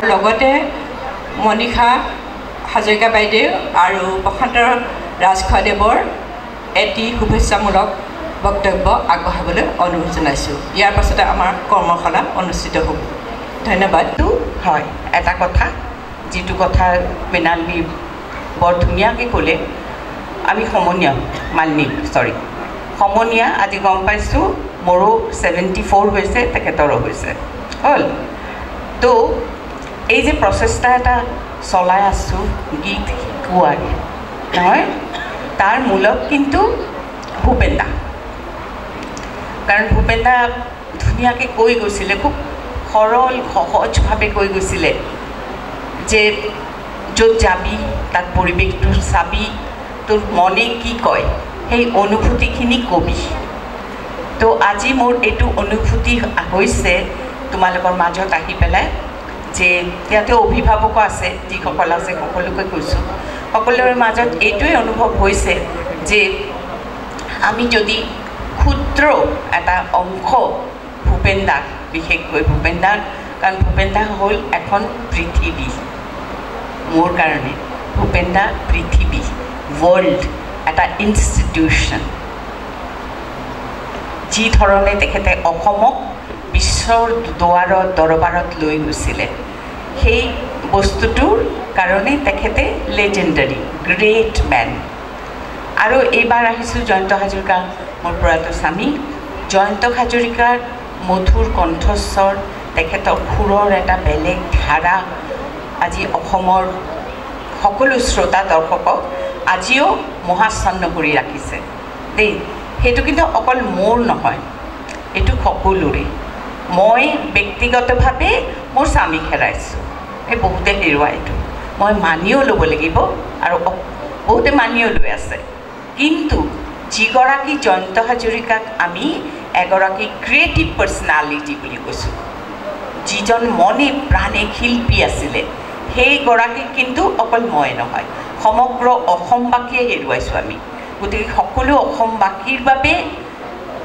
লগতে মনীষা হাজৰিকা বাইদেউ আৰু প্ৰশান্ত ৰাজখোৱাদেৱৰ এটি শুভেচ্ছামূলক বক্তব্য আগবঢ়াবলৈ অনুৰোধ জনাইছোঁ। ইয়াৰ পাছতে আমাৰ কৰ্মশালা অনুষ্ঠিত হ'ব। ধন্যবাদ। হয়, এটা কথা যিটো কথা মৃণালী বৰ ধুনীয়াকৈ ক'লে, আমি সমনীয়া সমনীয়া আজি গম পাইছোঁ, মোৰো 74 হৈছে, তেখেতৰো হৈছে হ'ল। তো এই যে প্ৰচেষ্টা এটা চলাই আছোঁ গীত শিকোৱাৰ নহয়, তাৰ মূলত কিন্তু ভূপেন দা। কাৰণ ভূপেন দা ধুনীয়াকৈ কৈ গৈছিলে, খুব সৰল সহজভাৱে কৈ গৈছিলে যে য'ত যাবি তাত পৰিৱেশটো চাবি, তোৰ মনে কি কয় সেই অনুভূতিখিনি কবি। তো আজি মোৰ এইটো অনুভূতি হৈছে তোমালোকৰ মাজত আহি পেলাই, যে ইয়াতে অভিভাৱকো আছে, যিসকল আছে সকলোকে কৈছোঁ, সকলোৰে মাজত এইটোৱে অনুভৱ হৈছে যে আমি যদি ক্ষুদ্ৰ এটা অংশ ভূপেন দাক, বিশেষকৈ ভূপেন দাক, কাৰণ ভূপেন দা হ'ল এখন পৃথিৱী মোৰ কাৰণে। ভূপেন দা পৃথিৱী, ৱৰ্ল্ড, এটা ইনষ্টিটিউশ্যন। যি ধৰণে তেখেতে অসমক বিশ্বৰ দৰবাৰত লৈ গৈছিলে, সেই বস্তুটোৰ কাৰণে তেখেতে লেজেণ্ডাৰী, গ্ৰেট মেন। আৰু এইবাৰ আহিছোঁ জয়ন্ত হাজৰিকা, মোৰ প্ৰয়াত স্বামী জয়ন্ত হাজৰিকাৰ মধুৰ কণ্ঠস্বৰ, তেখেতৰ সুৰৰ এটা বেলেগ ধাৰা আজি অসমৰ সকলো শ্ৰোতা দৰ্শকক আজিও মহাচ্ছন্ন কৰি ৰাখিছে দেই। সেইটো কিন্তু অকল মোৰ নহয়, এইটো সকলোৰে। মই ব্যক্তিগতভাৱে মোৰ স্বামীক হেৰাইছোঁ, এই বহুতে হেৰুৱাই, এইটো মই মানিও ল'ব লাগিব আৰু বহুতে মানিও লৈ আছে। কিন্তু যিগৰাকী জয়ন্ত হাজৰিকাক আমি এগৰাকী ক্ৰিয়েটিভ পাৰ্চনেলিটি বুলি কৈছোঁ, যিজন মনে প্ৰাণে শিল্পী আছিলে, সেইগৰাকীক কিন্তু অকল মই নহয়, সমগ্ৰ অসমবাসীয়ে হেৰুৱাইছোঁ আমি। গতিকে সকলো অসমবাসীৰ বাবে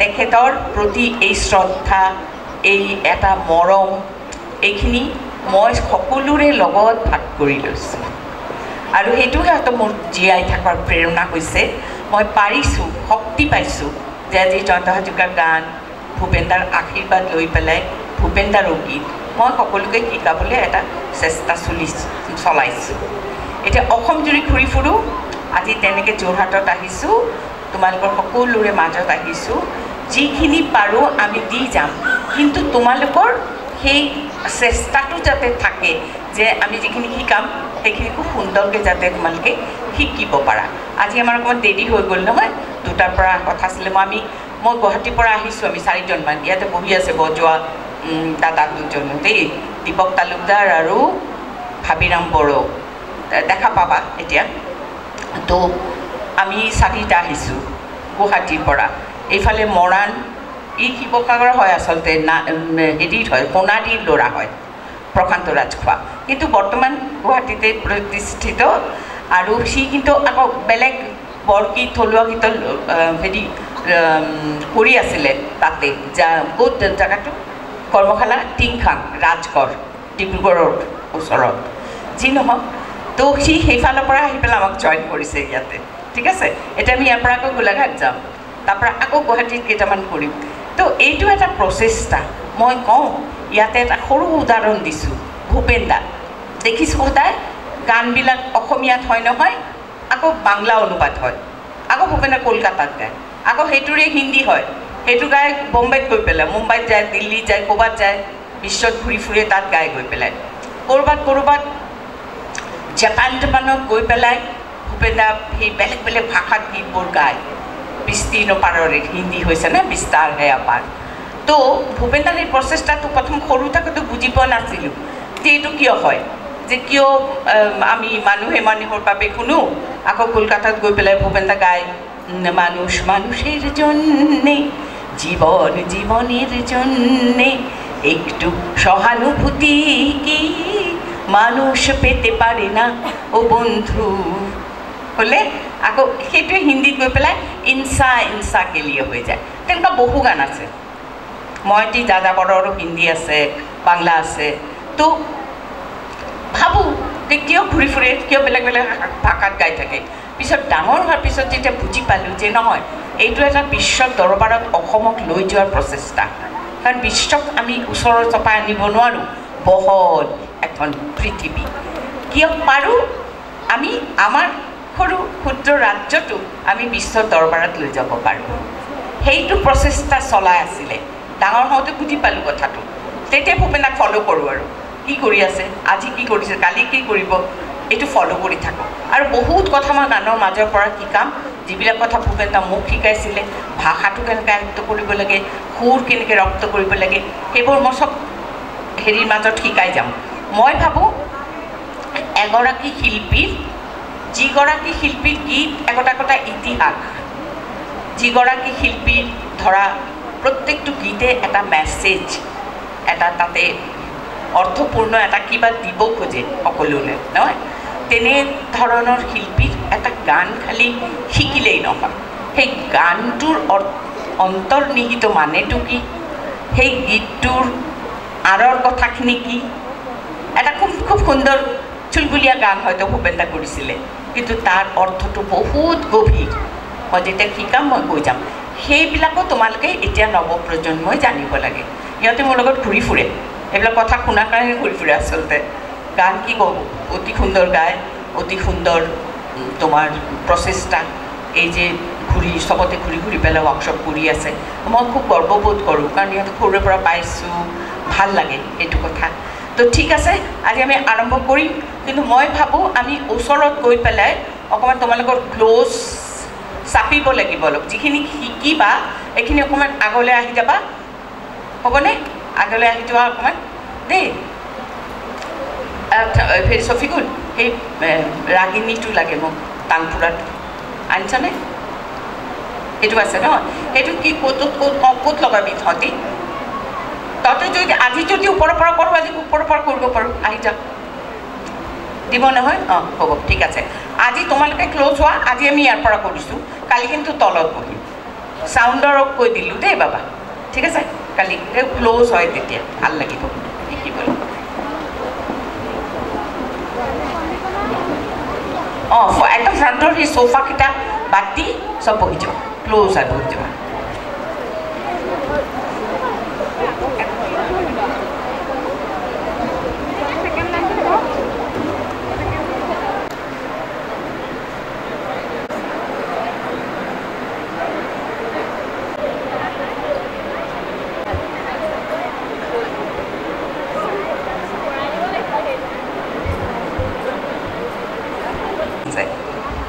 তেখেতৰ প্ৰতি এই শ্ৰদ্ধা, এই এটা মৰম, এইখিনি মই সকলোৰে লগত ভাগ কৰি লৈছোঁ। আৰু সেইটো সিহঁতৰ মোৰ জীয়াই থকাৰ প্ৰেৰণা হৈছে, মই পাৰিছোঁ, শক্তি পাইছোঁ যে আজি জয়ন্ত হাজৰিকাৰ গান, ভূপেন দাৰ আশীৰ্বাদ লৈ পেলাই ভূপেন দাৰ গীত মই সকলোকে শিকাবলৈ এটা চেষ্টা চলাইছোঁ। এতিয়া অসম জুৰি ঘূৰি ফুৰোঁ, আজি তেনেকৈ যোৰহাটত আহিছোঁ, তোমালোকৰ সকলোৰে মাজত আহিছোঁ। যিখিনি পাৰোঁ আমি দি যাম, কিন্তু তোমালোকৰ সেই চেষ্টাটো যাতে থাকে যে আমি যিখিনি শিকাম সেইখিনি খুব সুন্দৰকৈ যাতে তোমালোকে শিকিব পাৰা। আজি আমাৰ অকণমান দেৰি হৈ গ'ল নহয়, 2টাৰ পৰা কথা আছিলে। মই গুৱাহাটীৰ পৰা আহিছোঁ, আমি 4জনমান ইয়াতে বহি আছে, বজোৱা দাদা 2জন দেই, দীপক তালুকদাৰ আৰু ভাবিৰাম বড়ো, দেখা পাবা এতিয়া। তো আমি 4টা আহিছোঁ গুৱাহাটীৰ পৰা। এইফালে মৰাণ, ই শিৱসাগৰ হয় আচলতে, হেৰিত হয়, সোণাৰীৰ ল'ৰা হয় প্ৰশান্ত ৰাজখোৱা, কিন্তু বৰ্তমান গুৱাহাটীতে প্ৰতিষ্ঠিত। আৰু সি কিন্তু আকৌ বেলেগ বৰগীত, থলুৱা গীতৰ হেৰি কৰি আছিলে তাতে, ক'ত জেগাটো কৰ্মশালা, টিংখাং, ৰাজগড়, ডিব্ৰুগড়ৰ ওচৰত, যি নহওক। তো সি সেইফালৰ পৰা আহি পেলাই আমাক জইন কৰিছে ইয়াতে, ঠিক আছে। এতিয়া আমি ইয়াৰ পৰা আকৌ গোলাঘাট যাম, তাৰপৰা আকৌ গুৱাহাটীত কেইটামান কৰিম। তো এইটো এটা প্ৰচেষ্টা। মই কওঁ, ইয়াতে এটা সৰু উদাহৰণ দিছোঁ, ভূপেন দা দেখিছোঁ সদায় গানবিলাক অসমীয়াত হয় নহয়, আকৌ বাংলা অনুবাদ হয়, আকৌ ভূপেনে কলকাতাত গায়, আকৌ সেইটোৰে হিন্দী হয়, সেইটো গাই বম্বেত গৈ পেলাই, মুম্বাইত যায়, দিল্লীত যায়, ক'ৰবাত যায়, বিশ্বত ঘূৰি ফুৰে, তাত গাই গৈ পেলাই, ক'ৰবাত জাপানত গৈ পেলাই ভূপেন দা সেই বেলেগ বেলেগ ভাষাত গীতবোৰ গায়। বিস্তীৰ্ণ পাৰৰে হিন্দী হৈছে নে, বিস্তাৰ হে আপাৰ। তো ভূপেন দাৰ এই প্ৰচেষ্টাটো প্ৰথম সৰু থাকোঁতে বুজি পোৱা নাছিলোঁ যে এইটো কিয় হয়, যে কিয় আমি মানুহৰ বাবে শুনো, আকৌ কলকাতাত গৈ পেলাই ভূপেন দা গায়, মানুষের জন্যে, জীবনের জন্যে একটু সহানুভূতি কি মানুষ পেতে পারে না ও বন্ধু বলে, আকৌ সেইটোৱে হিন্দীত গৈ পেলাই ইনসা কে লিয়ে হৈ যায়। তেনেকুৱা বহু গান আছে, মইটি দাদা বড়ৰো হিন্দী আছে, বাংলা আছে। তো তেতিয়াও ঘূৰি ফুৰে, কিয় বেলেগ বেলেগ ভাষাত গাই থাকে। পিছত ডাঙৰ হোৱাৰ পিছত যেতিয়া বুজি পালোঁ যে নহয়, এইটো এটা বিশ্বৰ দৰবাৰত অসমক লৈ যোৱাৰ প্ৰচেষ্টা। কাৰণ বিশ্বক আমি ওচৰৰ চপাই আনিব নোৱাৰোঁ, বহল এখন পৃথিৱী। কিয় পাৰোঁ, আমি আমাৰ সৰু ক্ষুদ্ৰ ৰাজ্যটো আমি বিশ্বৰ দৰবাৰত লৈ যাব পাৰোঁ। সেইটো প্ৰচেষ্টা চলাই আছিলে। ডাঙৰ হওঁতে বুজি পালোঁ কথাটো। তেতিয়া ভূপেনাক ফ'ল' কৰোঁ আৰু কি কৰি আছে, আজি কি কৰিছে, কালি কি কৰিব, এইটো ফ'ল' কৰি থাকোঁ। আৰু বহুত কথা মই গানৰ মাজৰ পৰা শিকাম, যিবিলাক কথা ভূপেনদা মোক শিকাইছিলে। ভাষাটো কেনেকৈ আয়ত্ব কৰিব লাগে, সুৰ কেনেকৈ ৰপ্ত কৰিব লাগে, সেইবোৰ মই চব হেৰিৰ মাজত শিকাই যাম। মই ভাবোঁ এগৰাকী শিল্পীৰ, যিগৰাকী শিল্পীৰ গীত একোটা একোটা ইতিহাস, যিগৰাকী শিল্পীৰ ধৰা প্ৰত্যেকটো গীতে এটা মেছেজ, এটা তাতে অৰ্থপূৰ্ণ এটা কিবা দিব খোজে সকলোলৈ, নহয়? তেনেধৰণৰ শিল্পীৰ এটা গান খালি শিকিলেই নহয়, সেই গানটোৰ অন্তৰ্নিহিত মানেটো কি, সেই গীতটোৰ আঁৰৰ কথাখিনি কি। এটা খুব খুব সুন্দৰ চুলবুলীয়া গান হয়তো ভূপেনদা কৰিছিলে, কিন্তু তাৰ অৰ্থটো বহুত গভীৰ। মই যেতিয়া শিকাম মই কৈ যাম। সেইবিলাকো তোমালোকে এতিয়া নৱপ্ৰজন্মই জানিব লাগে। সিহঁতে মোৰ লগত ঘূৰি ফুৰে, এইবিলাক কথা শুনাৰ কাৰণে ঘূৰি ফুৰে। আচলতে গান কি ক'ব, অতি সুন্দৰ গায়, অতি সুন্দৰ তোমাৰ প্ৰচেষ্টা। এই যে চবতে ঘূৰি ঘূৰি পেলাই ৱৰ্কশ্বপ কৰি আছে, মই খুব গৰ্ববোধ কৰোঁ, কাৰণ ইহঁতে সৰুৰে পৰা পাইছোঁ, ভাল লাগে এইটো কথা। তো ঠিক আছে, আজি আমি আৰম্ভ কৰিম। কিন্তু মই ভাবোঁ আমি ওচৰত গৈ পেলাই অকণমান তোমালোকৰ ক্ল'জ চাপিব লাগিব অলপ। যিখিনি শিকিবা এইখিনি অকণমান আগলৈ আহি যাবা, হ'বনে? আগলৈ আহি যোৱা অকণমান দেই। চফিকুল, সেই ৰাগিনীটো লাগে মোক, তানপুৰাটো আনিছনে? সেইটো আছে ন? সেইটো কি ক'ত লগাবি তহঁতি? তহঁতে আজি যদি ওপৰৰ পৰা কৰোঁ, আজি ওপৰৰ পৰা কৰিব পাৰোঁ, আহি যাওক। দিব নহয়? অঁ হ'ব, ঠিক আছে। আজি তোমালোকে ক্ল'জ হোৱা, আজি আমি ইয়াৰ পৰা কৰিছোঁ, কালি কিন্তু তলত বহিম। চাউণ্ডৰক কৈ দিলোঁ দেই বাবা, ঠিক আছে? কালি ক্ল'জ হয়, তেতিয়া ভাল লাগিব শিকিবলৈ। অঁ একদম ফ্ৰণ্টৰ সেই চোফাকেইটা বাদ দি চব বহি যাবা, ক্ল'জ হয় বহি যাবা।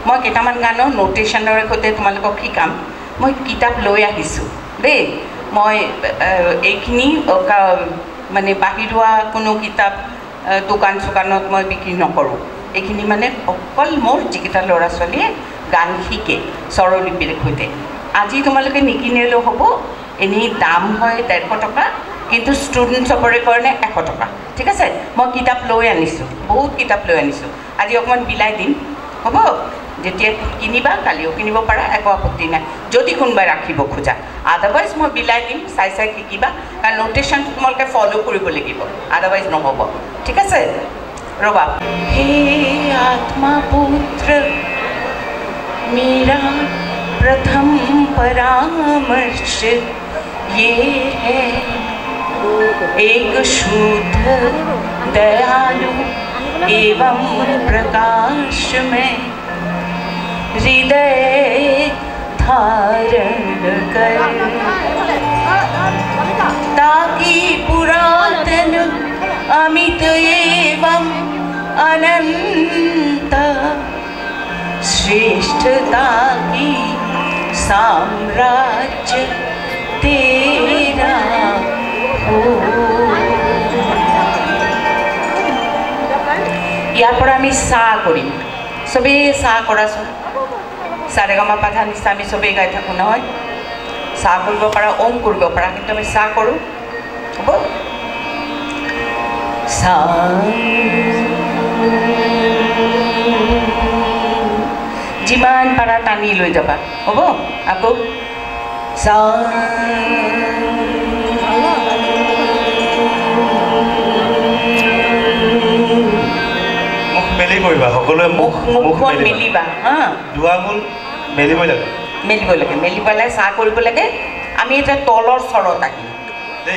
মই কেইটামান গানৰ নোটেশ্যনৰ সৈতে তোমালোকক শিকাম। মই কিতাপ লৈ আহিছোঁ দেই। মই এইখিনি মানে বাহিৰুৱা কোনো কিতাপ দোকান চোকানত মই বিক্ৰী নকৰোঁ। এইখিনি মানে অকল মোৰ যিকেইটা ল'ৰা ছোৱালীয়ে গান শিকে স্বৰলিপিৰ সৈতে। আজি তোমালোকে নিকিনিলেও হ'ব, এনেই দাম হয় 150 টকা, কিন্তু ষ্টুডেণ্ট চবৰে কাৰণে 100 টকা, ঠিক আছে? মই কিতাপ লৈ আনিছোঁ, বহুত কিতাপ লৈ আনিছোঁ। আজি অকণমান বিলাই দিম, হ'ব? যেতিয়া কিনিবা কালিও কিনিব পাৰা, একো আপত্তি নাই, যদি কোনোবাই ৰাখিব খোজা। আদাৰৱাইজ মই বিলাই দিম, চাই চাই শিকিবা, কাৰণ নোটেশ্যনটো তোমালোকে ফ'ল' কৰিব লাগিব, আদাৰৱাইজ নহ'ব, ঠিক আছে? ৰ'বা। হে আত্মা পুত্ৰ মেৰা प्रथम परामर्श ये है, एक शुद्ध दयालु एवं प्रकाश में हृदय धारण कर, ताकि पुरातन अमित एवं अनंत श्रेष्ठता की साम्राज्य तेरा हो। ইয়াৰ পৰা আমি সা কৰিম, চবেই সা কৰাচোন। সাৰেগামা পাধা নিচিনা আমি চবেই গাই থাকোঁ নহয়? সা কৰিব পাৰা, ওম কৰিব পাৰা, কিন্তু আমি সা কৰোঁ, হ'ব? সা যিমান পাৰা টানি লৈ যাবা, হ'ব? আকৌ সা কৰিবা সকলোৱে মুখ মেলিবা হা দুৱাঙুল মেলিব লাগে মেলি পেলাই চাহ কৰিব লাগে আমি এতিয়া তলৰ স্বৰত আহিম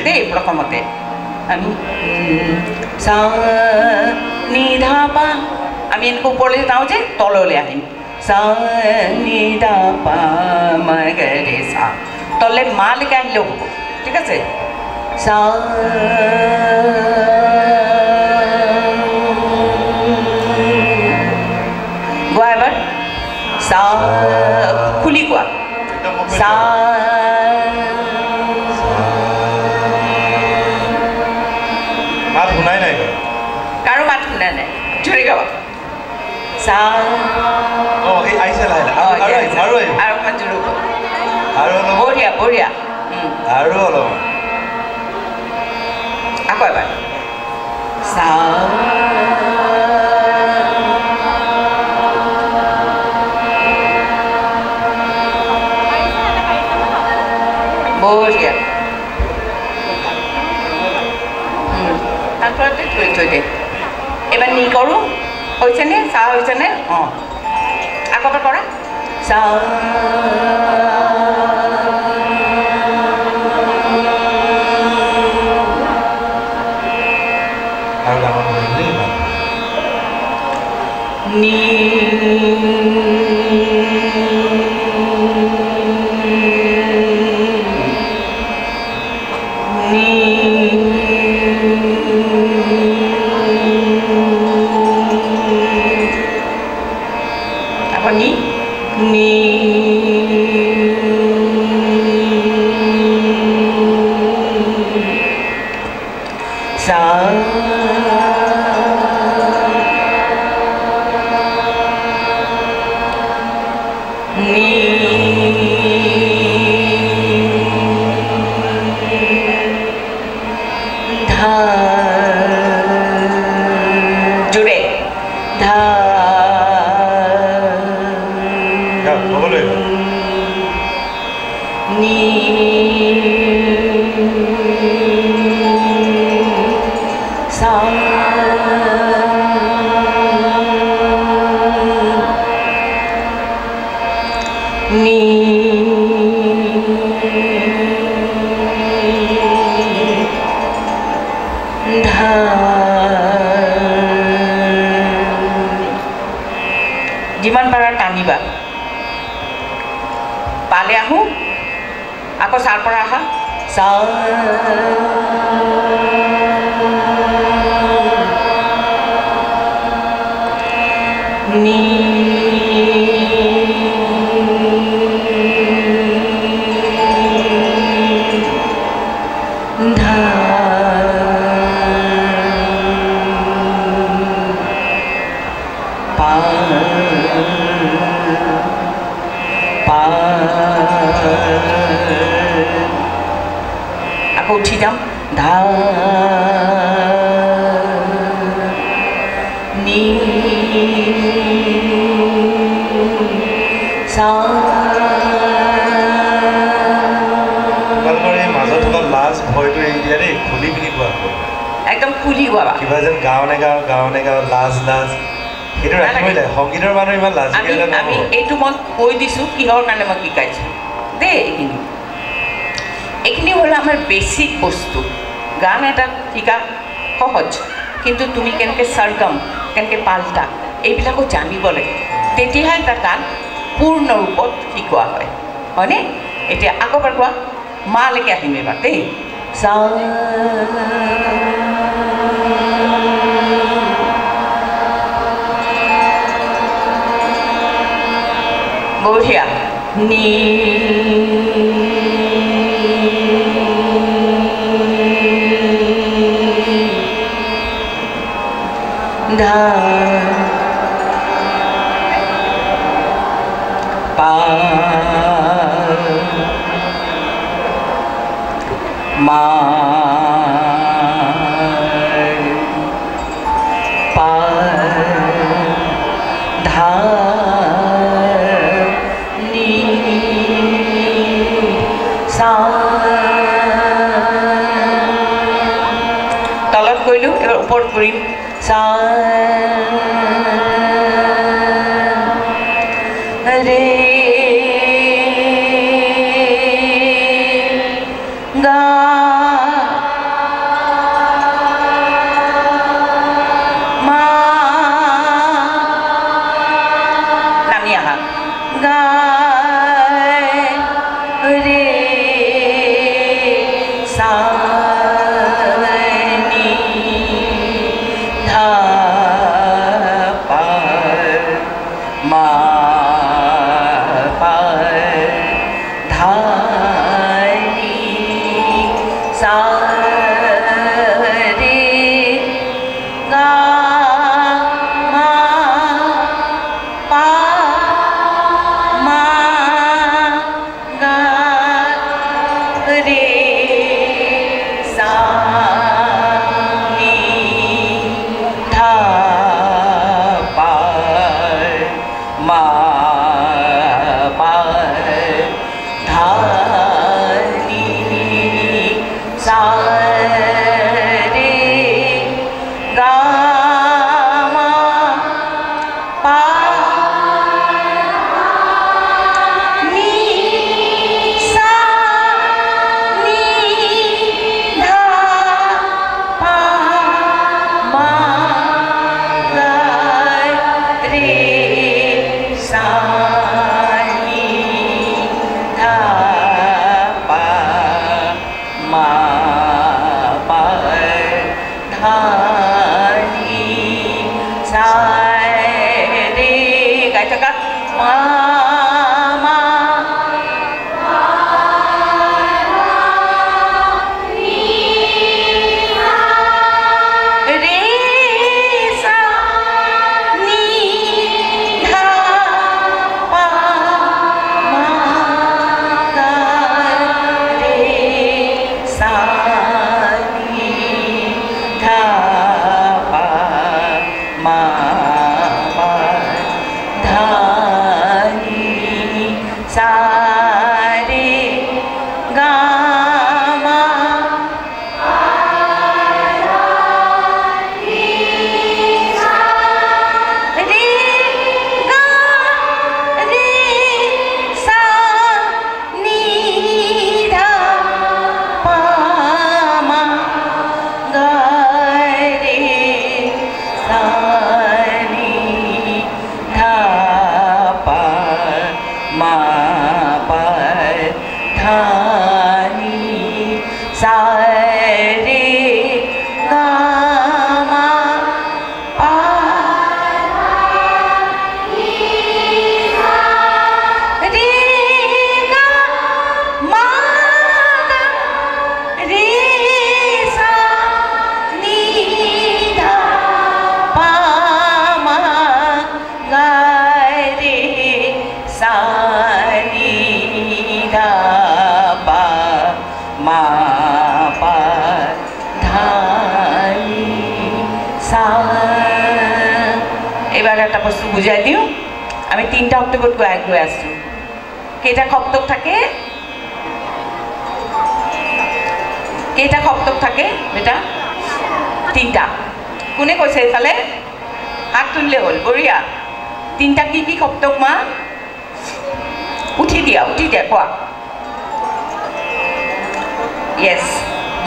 দেই প্ৰথমতে আমি চা নি ধা পা আমি এনেকৈ ওপৰলৈ যাওঁ যে তললৈ আহিম চা নি ধা পা মা গে ৰে চা তললৈ মালৈকে আহিলেও হ'ব ঠিক আছে চা গোৱা এবাৰ চা খুলি কোৱা চা মাত শুনাই নাই কাৰো মাত শুনা নাই জোৰে গাবা চা এই আহিছে লাহে আৰু অকণমান জোৰে আৰু অলপ বঢ়িয়া আৰু অলপ আকৌ এবাৰ চা বঢ়িয়া তাৰপৰতে থৈ দে এবাৰ নি কৰোঁ হৈছেনে চাহ হৈছেনে অঁ আকৌ এবাৰ কৰা চাহ আৰু ডাঙৰ দেই নি যিমান পাৰা টানিবা পালে আহোঁ আকৌ চাৰ পৰা আহা চা নি আকৌ উঠি যাম ধা নি চা মাজত থকা লাজ ভয়টো এৰি দিয়া দেই খুলি পিনি কোৱা একদম খুলি গোৱা কিবা যেন গাঁৱনে গাঁও লাজ সেইটো ৰাখিবই লাগে সংগীতৰ মানুহ ইমান লাজ আমি এইটো মই কৈ দিছোঁ কিহৰ কাৰণে মই শিকাইছোঁ দেই এইখিনি হ'ল আমাৰ বেছিক বস্তু গান এটা শিকা সহজ কিন্তু তুমি কেনেকৈ সৰগম কেনেকৈ পাল্টা এইবিলাকো জানিব লাগে তেতিয়াহে এটা গান পূৰ্ণ ৰূপত শিকোৱা হয় হয়নে এতিয়া আকৌ এবাৰ কোৱা মালৈকে আহিম এবাৰ দেই চা বঢ়িয়া নি ধা পা মা পা ধা নি সা তলত কৰিলোঁ এবাৰ ওপৰত কৰিম সা এইবাৰ এটা বস্তু বুজাই দিওঁ আমি 3টা সপ্তকত গৈ আছোঁ কেইটা সপ্তক থাকে বেটা 3টা কোনে কৈছে এইফালে হাত তুলিলে হ'ল বঢ়িয়া 3টা কি সপ্তক মা উঠি দিয়া কোৱা য়েছ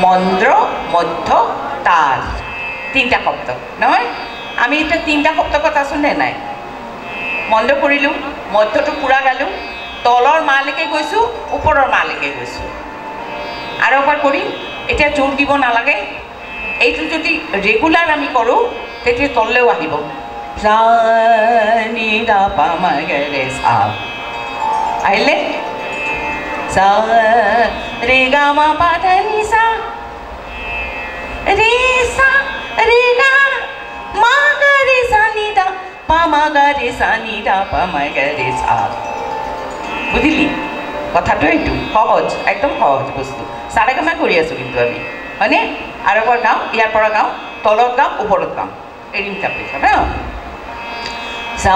মন্দ্ৰ মধ্য তাল 3টা সপ্তক নহয় আমি এটা 3টা সপ্তকত আছোঁ নে নাই মন্দ্ৰ কৰিলোঁ মধ্যটো পুৰা গালোঁ তলৰ মালৈকে গৈছোঁ ওপৰৰ মালৈকে গৈছোঁ আৰু এবাৰ কৰিম এতিয়া জোৰ দিব নালাগে এইটো যদি ৰেগুলাৰ আমি কৰোঁ তেতিয়া তললৈও আহিব সা নি দা পা মা গে ৰে সা আহিলে সা ৰে গা মা পা ধা নি সা रे गा मा गा रे सा नी दा पा मा गा रे सा नी दा पा मा गा रे सा বুঝলি কথাটো এইটো সহজ একদম সহজ বস্তু সারেগামা কৰি আছোঁ কিন্তু আমি হয়নে আৰু এবাৰ গাওঁ ইয়াৰ পৰা গাওঁ তলত গাওঁ ওপৰত গাওঁ এৰিম তাৰপিছত হা সা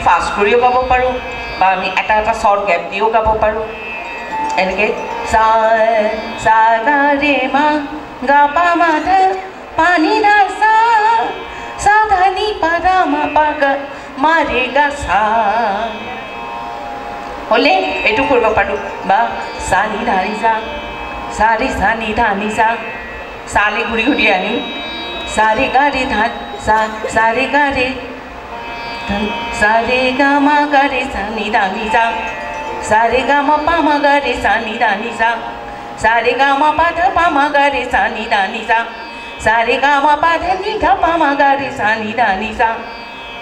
ফাস্ট কৰিও গাব পাৰোঁ বা আমি এটা শ্বৰ্ট গেপ দিও গাব পাৰোঁ এনেকৈ সা সা গা ৰে মা গা পা মা ধা পা নি ধা সা সা ধা নি পা ধা মা পা গা মা ৰে গা সা হ'লে এইটো কৰিব পাৰোঁ বা সা নি ধা নি সা সা ৰে সা নি ধা নি সা সালে ঘূৰি ঘূৰি আনিম সা ৰে গা ৰে ধা সা ৰে গা ৰে सा रे गा मा गा रे सा नी दा नी सा सा रे गा मा पा मा गा रे सा नी दा नी सा सा रे गा मा पा धा पा मा गा रे सा नी दा नी सा सा रे गा मा पा धा नी धा पा मा गा रे सा नी दा नी सा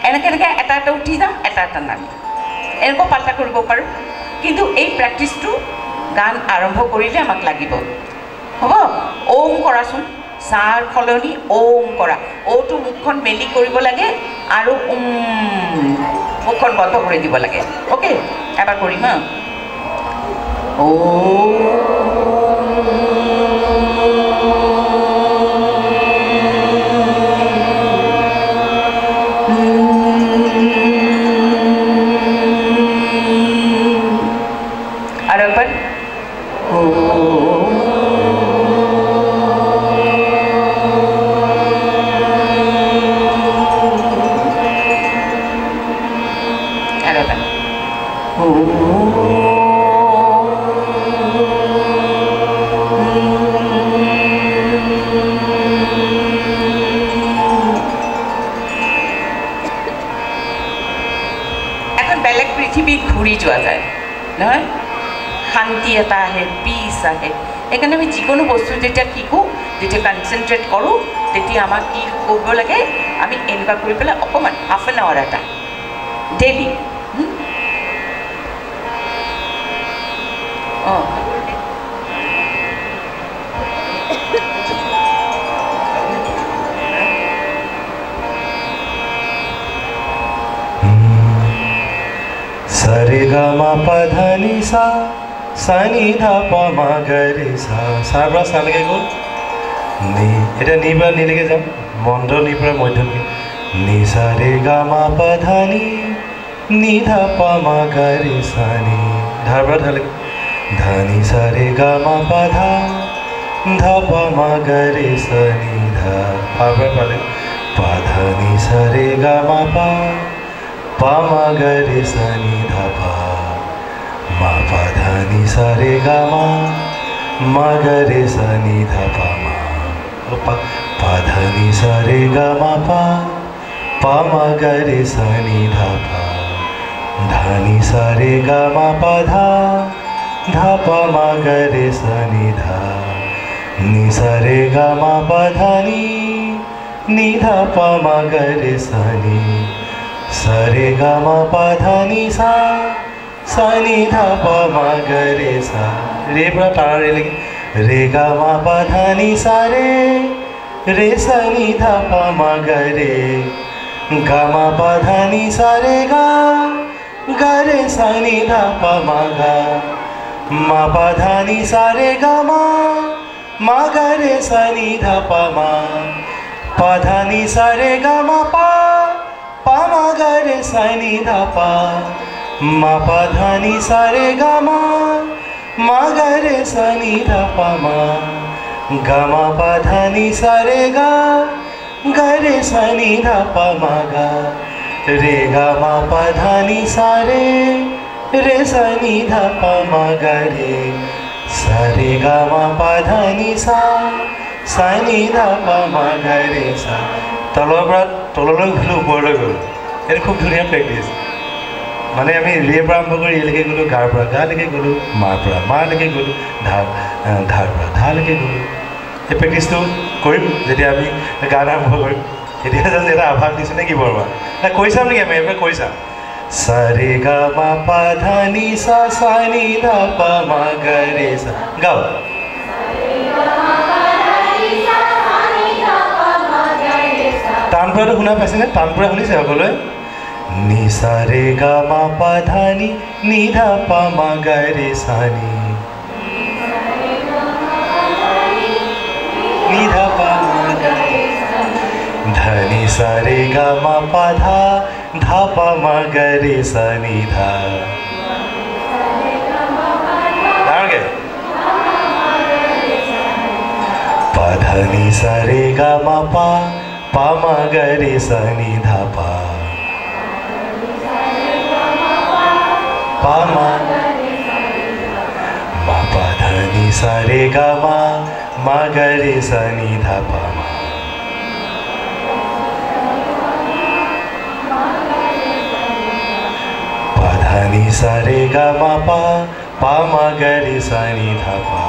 এনেকৈ এটা উঠি যাম এটা নামি এনেকৈ পাল্টা কৰিব পাৰোঁ কিন্তু এই প্ৰেক্টিছটো গান আৰম্ভ কৰিলে আমাক লাগিব হ'ব ওম কৰাচোন সাৰ খলনি ওম কৰা ওটো মুখখন মেলি কৰিব লাগে আৰু মুখখন বন্ধ কৰি দিব লাগে ওকে এবাৰ কৰিম হা ও আৰ একবাৰ ও ঘূৰি যোৱা যায় নহয় শান্তি এটা আহে পিচ আহে সেইকাৰণে আমি যিকোনো বস্তু যেতিয়া শিকোঁ যেতিয়া কনচেনট্ৰেট কৰোঁ তেতিয়া আমাক কি কৰিব লাগে আমি এনেকুৱা কৰি পেলাই অকণমান হাফ এন আৱাৰ এটা ডেইলি অঁ सरे गा मा पा धा नि सा सा नि धा पा मा गा रे सा सार পৰা सा লৈকে গ'ল নি এটা নি পৰা নি লৈকে যাম মন্দ নি পৰা মধ্য নি सा रे गा मा पा धा नि धा पा मा गा रे सा नि ধাৰ পৰা धा লৈকে धा नि सा रे गा मा पा धा पा मा गा रे सा नि धा पा পৰা পালে पा धा नि सा रे गा मा पा मा गा रे सा नि धा मा पा धा नि सा रे गा मा गा रे सा नि धा पा पा धा नि सा रे गा मा पा मा गा रे सा नि धा नि सा रे गा मा पा धा पा मा गा रे सा नि धा नि सा रे गा मा पा धा नि धा पा मा गा रे सा नि सा रे गा मा पा धा नि सा सा नि धा पा मा गा रे सा रे পৰা তাৰা ৰে লাগি रे गा मा पा धा नि सा रे सा नि धा पा मा गा रे गा मा पा धा नि सा रे गा रे सा नि धा पा मा पा धा नि सा रे गा मा गा रे सा नि धा पा धा नि सा रे गा मा पा मा गा रे सा नि धा पा धा नि सा रे गा मा गा रे सा नि धा पा गा मा पा धा नि सा रे गा रे सा नि धा पा मा गा रे गा मा पा धा नि सा रे सा नि धा पा मा गा रे सा रे गा मा पा धा नि सा नि धा पा मा गा रे सा তলৰ পৰা তললৈ গ'লো ওপৰলৈ গ'লো এইটো খুব ধুনীয়া প্ৰেক্টিছ মানে আমি ৰে পৰা আৰম্ভ কৰি এলৈকে গ'লোঁ গাৰ পৰা গালৈকে গ'লোঁ মাৰ পৰা মালৈকে গ'লোঁ ধাৰ পৰা ধালৈকে গ'লোঁ এই প্ৰেক্টিছটো কৰিম যেতিয়া আমি গান আৰম্ভ কৰিম এতিয়া জাষ্ট এটা আভাস দিছোঁ নে কি বৰমা না কৈ চাম নেকি আমি এবাৰ কৈ চাম सा रे गा मा पा धा नि सा नि धा पा मा गा रे सा গাও টানপুৰাটো শুনা পাইছেনে টানপুৰা শুনিছে সকলোৱে नि सा रे गा मा पा धा नि धा पा मा गा रे सा नि धा पा मा गा धा नि सा रे गा मा पा धा पा मा गा रे सा नि धा पा धा नि सा रे गा मा पा मा गा रे सा नि धा पा मा पा धा नि सा रे गा मा गा रे सा नि धा पा पा धा नि सा रे गा मा पा मा गा रे सा नि धा पा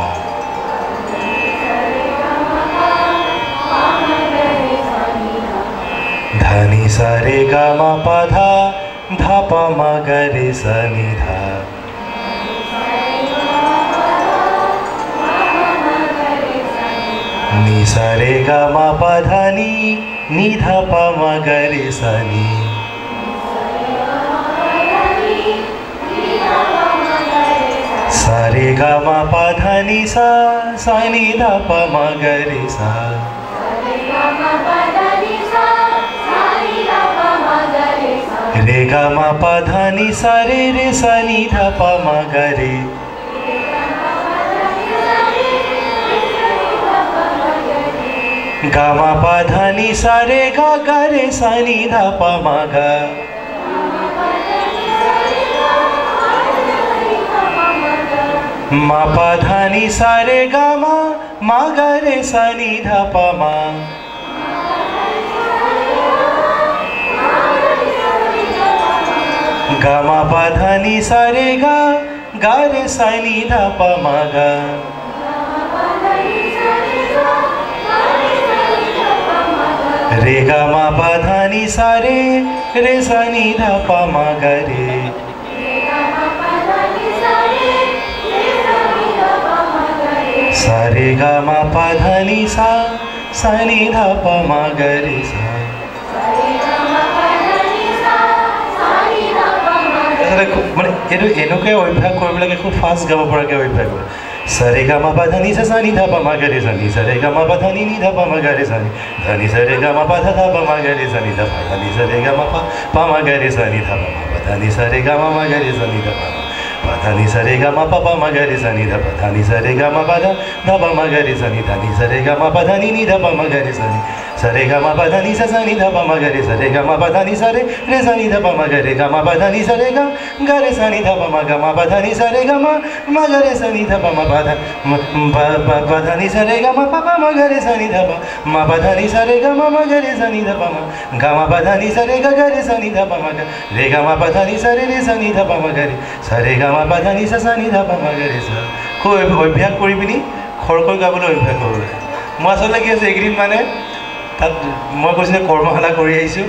धा नि सा रे गा मा पा धा पा मा गा रे सा नि धा नि सा रे गा मा पा धा नि धा पा मा गा रे सा नि सा रे गा मा पा धा नि सा नि धा पा मा गा रे सा रे गा मा पा धा नि सा रे सा नि धा पा मा गा रे गा मा पा धा नि सा रे गा रे सा नि धा पा मा गा मा पा धा नि सा रे गा मा गा रे सा नि धा पा मा गा मा पा धा नि सा रे गा रे सा नि धा पा मा गा रे ग म प ध नि सा रे सा नि ध प म ग रे सा रे ग म प ध नि सा सा नि ध प म ग रे सा মানে এইটো এনেকৈ অভ্যাস কৰিব লাগে খুব ফাষ্ট গাব পৰাকৈ অভ্যাস কৰে सा रे ग म प ध नि सा सा नि ध प म ग रे सा नि सा रे ग म प ध नि नि ध प म ग रे सा नि ध नि सा रे ग म प ध ध प म ग रे सा नि ध प ध नि सा रे ग म प म ग रे सा नि ध प म प ध नि सा रे ग म ग रे सा नि ध प प ध नि सा रे ग म प म ग रे सा नि ध प ध नि सा रे ग म प ध ध प म ग रे सा नि ध नि सा रे ग म प ध नि नि ध प म ग रे सा नि सा रे ग म प ध नि सा सा नि ध प म ग रे सा रे ग म प ध नि सा रे सा नि ध प म ग रे ग म प ध नि सा रे ग रे सा नि ध प म ग म प ध नि सा रे ग म ग रे सा नि ध प म प ध प ध नि सा रे ग म प म ग रे सा नि ध प म प ध नि सा रे ग म ग रे सा नि ध प म ग म प ध नि सा रे ग रे सा नि ध प म ग रे ग म प ध नि सा रे सा नि ध प म ग रे सा रे ग म प ध नि सा सा नि ध প म গ রে সা খুব অভ্যাস কৰি পিনি খৰকৈ গাবলৈ অভ্যাস কৰিব লাগে মই আচলতে কি আছে এইকেইদিন মানে তাত মই কৈছোঁ যে কৰ্মশালা কৰি আহিছোঁ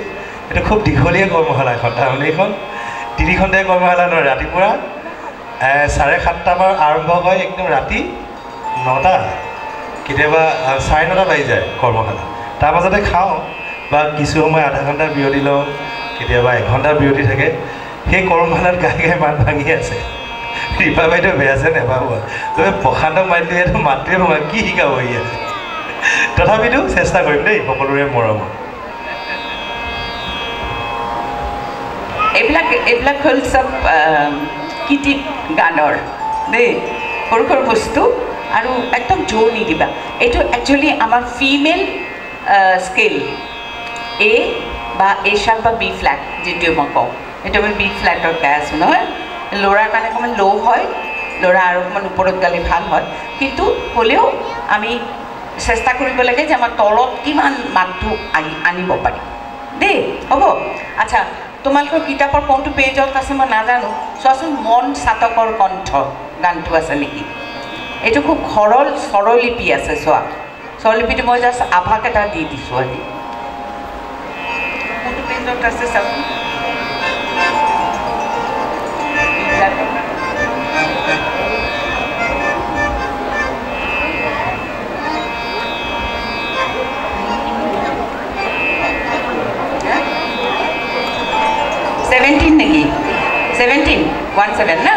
এইটো খুব দীঘলীয়া কৰ্মশালা এখন তাৰমানে এইখন 3 ঘণ্টাই কৰ্মশালা নহয় ৰাতিপুৱা 7:30 পৰা আৰম্ভ হয় একদম ৰাতি 9টা কেতিয়াবা 9:30 বাজি যায় কৰ্মশালা তাৰ মাজতে খাওঁ বা কিছু সময় আধা ঘণ্টাৰ বিৰতি লওঁ কেতিয়াবা 1 ঘণ্টাৰ বিৰতি থাকে সেই কৰ্মশালাত গাই মাত ভাঙি আছে ৰিপা বাইদেউ বেয়া আছে নেপাব তবে প্ৰশান্ত মাইতিয়েতো মাতটোৱে ভঙা কি শিকাব আছে তথাপিতো চেষ্টা কৰিম দেই সকলোৰে মৰমত এইবিলাক হ'ল চব কিটিপ গানৰ দেই সৰু সৰু বস্তু আৰু একদম জোৰ নিদিবা এইটো একচুৱেলি আমাৰ ফিমেল স্কেল এ বা এ শাৰ্প বা বি ফ্লেট যিটো মই কওঁ এইটো আমি বি ফ্লেটত গাই আছোঁ নহয় ল'ৰাৰ কাৰণে অকণমান ল' হয় ল'ৰা আৰু অকণমান ওপৰত গালে ভাল হয় কিন্তু হ'লেও আমি চেষ্টা কৰিব লাগে যে আমাৰ তলত কিমান মাতটো আনিব পাৰি দেই হ'ব আচ্ছা তোমালোকৰ কিতাপৰ কোনটো পেজত আছে মই নাজানো চোৱাচোন মন চাতকৰ কণ্ঠ গানটো আছে নেকি এইটো খুব সৰল স্বৰলিপি আছে চোৱা স্বৰলিপিটো মই জাষ্ট আভাস এটা দি দিছোঁ আজি কোনটো পেজত আছে চাচোন নেকি 17 না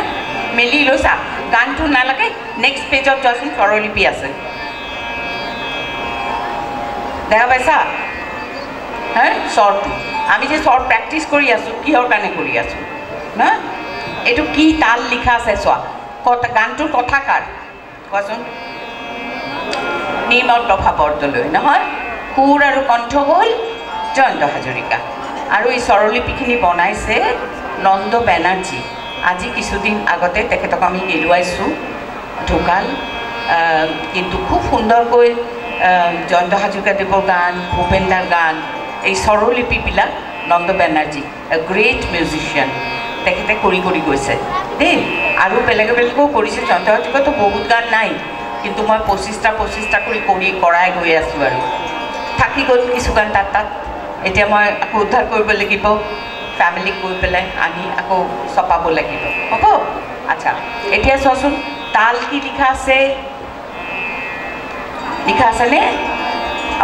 মেলি লৈছা গানটো নালাগে নেক্সট পেজত যোৱাচোন স্বৰলিপি আছে দেখা পাইছা হা স্বৰটো আমি যে স্বৰ প্ৰেক্টিছ কৰি আছোঁ কিহৰ কাৰণে কৰি আছোঁ না এইটো কি তাল লিখা আছে চোৱা গানটোৰ কথাকাৰ কোৱাচোন নিৰ্মল প্ৰভা বৰদলৈ নহয় সুৰ আৰু কণ্ঠ হ'ল জয়ন্ত হাজৰিকা আৰু এই স্বৰলিপিখিনি বনাইছে নন্দ বেনাৰ্জী আজি কিছুদিন আগতে তেখেতক আমি হেৰুৱাইছোঁ ঢুকাল কিন্তু খুব সুন্দৰকৈ জয়ন্ত হাজৰিকাদেৱৰ গান ভূপেন দাৰ গান এই স্বৰলিপিবিলাক নন্দ বেনাৰ্জী গ্ৰেট মিউজিচিয়ান তেখেতে কৰি গৈছে দেই আৰু বেলেগে বেলেগেও কৰিছে জয়ন্ত হাজৰিকাতো বহুত গান নাই কিন্তু মই 25টা কৰি কৰাই গৈ আছোঁ আৰু থাকি গ'ল কিছু গান তাত এতিয়া মই আকৌ উদ্ধাৰ কৰিব লাগিব ফ্যামিলিক গৈ পেলাই আনি আকৌ চপাব লাগিব হ'ব আচ্ছা এতিয়া চোৱাচোন তাল কি লিখা আছেনে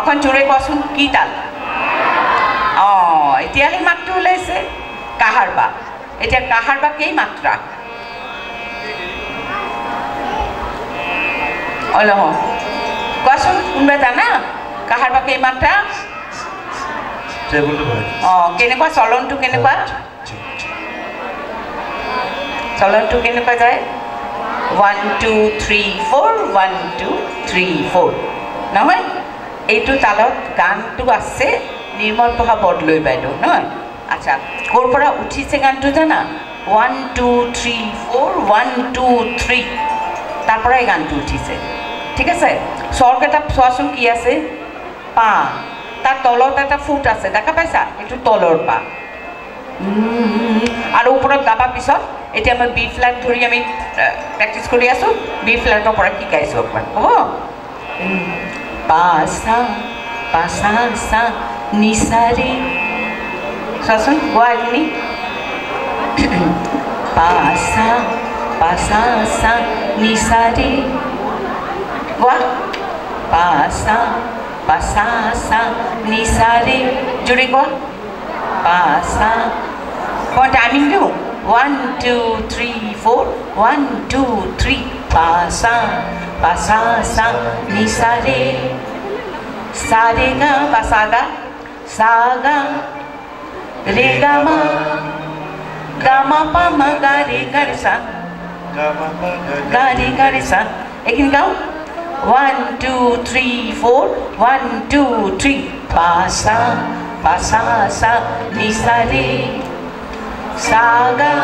অকণ জোৰে কোৱাচোন কি তাল এতিয়াহে মাতটো ওলাইছে কাহাৰবা এতিয়া কাহাৰবা কেই মাত্ৰা নহয় কোৱাচোন কোনোবাই জানা কাহাৰবা কেই মাত্ৰা কেনেকুৱা চলনটো কেনেকুৱা যায় 1 2 3 4 1 2 3 4 নহয় এইটো তালত গানটো আছে নিৰ্মল প্ৰভা বৰদলৈ বাইদেউ নহয় আচ্ছা ক'ৰ পৰা উঠিছে গানটো জানা 1 2 3 4 1 2 3 তাৰ পৰাই গানটো উঠিছে ঠিক আছে স্বৰকেইটা চোৱাচোন কি আছে পা তাৰ তলত এটা ফুট আছে দেখা পাইছা এইটো তলৰ পা আৰু ওপৰত গাবা পিছত এতিয়া মই বি ফ্লেট ধৰি আমি প্ৰেক্টিছ কৰি আছোঁ বি ফ্লেটৰ পৰা শিকাইছোঁ অকণমান হ'ব পা সা নিসাৰে চোৱাচোন গোৱা এইখিনি পাছা পাছা সা নিসাৰে গোৱা পাছা পাছা সা নিসাৰে জোৰে গোৱা পাছা মই টাইমিং দিওঁ 1 2 3 4 1 2 3 পাছা পাছা সা নিসারে সারে গা পাসাগা সাগা রে গা মা পা মা গা রে গা রে সা গা রে সা এখানে গাও 1 2 3 4 1 2 3 পাসা পাসা সা নি সা রে সাগা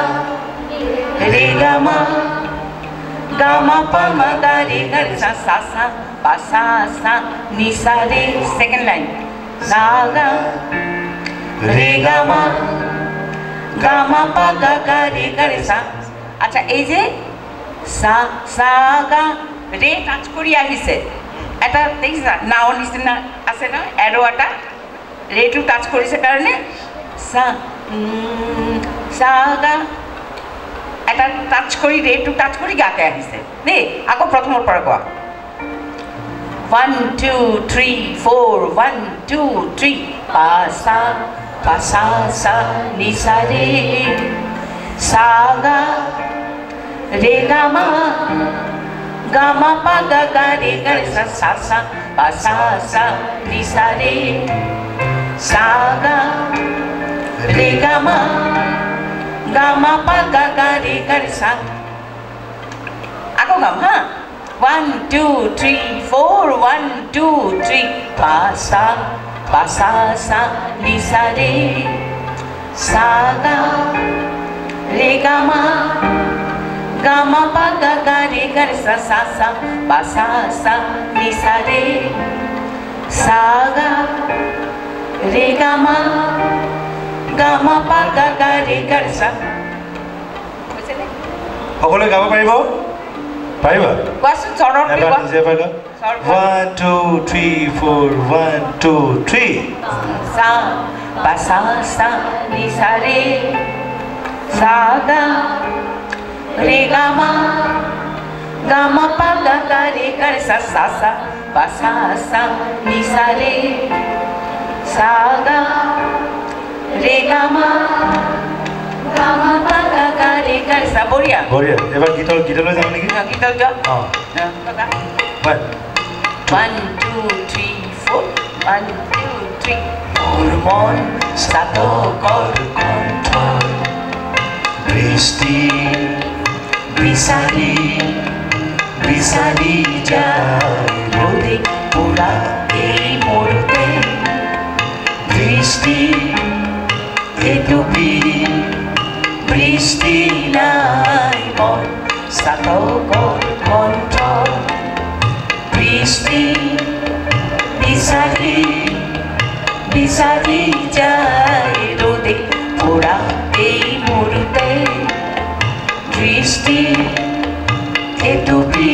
রে গা মা পা মা গা রে সা সা সা পাসা সা নি সা রে সেকেন্ড লাইন সাগা রে গা মা পা গা রে সা আচ্ছা এই যে সা সাগা রে টাচ কৰি আহিছে এটা দেখিছা নাও নিচিনা আছে ন এৰো এটা ৰেটো টাচ কৰিছে কাৰণে সা সাগা এটা টাচ কৰি ৰেটো টাচ কৰি গাতে আহিছে দেই আকৌ প্ৰথমৰ পৰা কোৱা 1 2 3 4 1 2 3 পাসা পাসা সা নি সা রে সাগা রে গা মা পা গা রে সা সা সা পাসা সা নি সা রে সাগা রে গা মা পা গা রে সা আকৌ গাম হা 1 2 3 4 1 2 3 পাসা পাসা সা নি সা রে সাগা রে গা মা পা গা রে সা সা সা পাসা সা নি সা রে সাগা রে গা মা পা গা রে সা সকলোৱে গাব পাৰিব পাৰিবা কোৱাচোন চৰত এবাৰ নিজে পাৰিবা 1 2 3 4 1 2 3 সা পাসা সা নি সা রে সাগা রে গা মা পা গা রে সা সা সা পাসা সা নি সা রে সাগা রে গা মা পা গা রে সা বঢ়িয়া বঢ়িয়া এবাৰ গীতলৈ যাম নেকি গীতলৈ যা অঁ 1 2 3 4 1 2 3 মোৰ মন সাতকৰ কণ্ঠ বৃষ্টি বিচাৰি বিচাৰি যায় ৰ'দে পুৰা এই মোৰতে দৃষ্টি এটুপি বৃষ্টি নাই মন সাতকৰ কণ্ঠ বৃষ্টি বিচাৰি বিচাৰি যায় ৰ'দে পুৰা এই মোৰতে দৃষ্টি এটুপি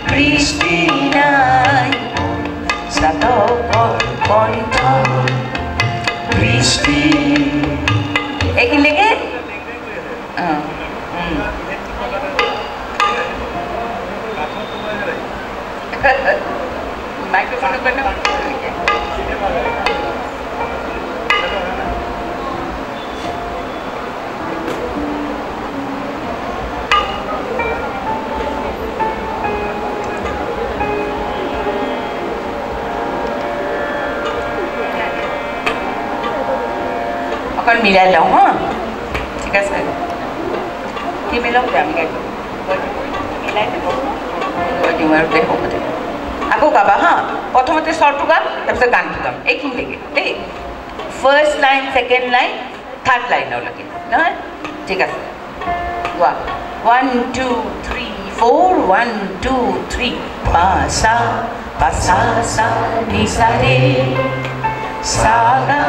বৃষ্টি নাই সাতকৰ কণ্ঠ বৃষ্টি এইখিনিলৈকে মাইক্ৰফোনত কৈ ন অকণ মিলাই লওঁ হা ঠিক আছে কি মিলাওঁ আমি মিলাই দিব কৈ দিওঁ আৰু দে হ'ব দে আকৌ গাবা হা প্ৰথমতে শ্বৰ্টটো গাম তাৰপিছত গানটো গাম এইখিনিলৈকে দেই first line second line third লাইনলৈকে নহয় ঠিক আছে গোৱা 1 2 3 4 1 2 3 পাসা পাসা সা নি সা রে সাগা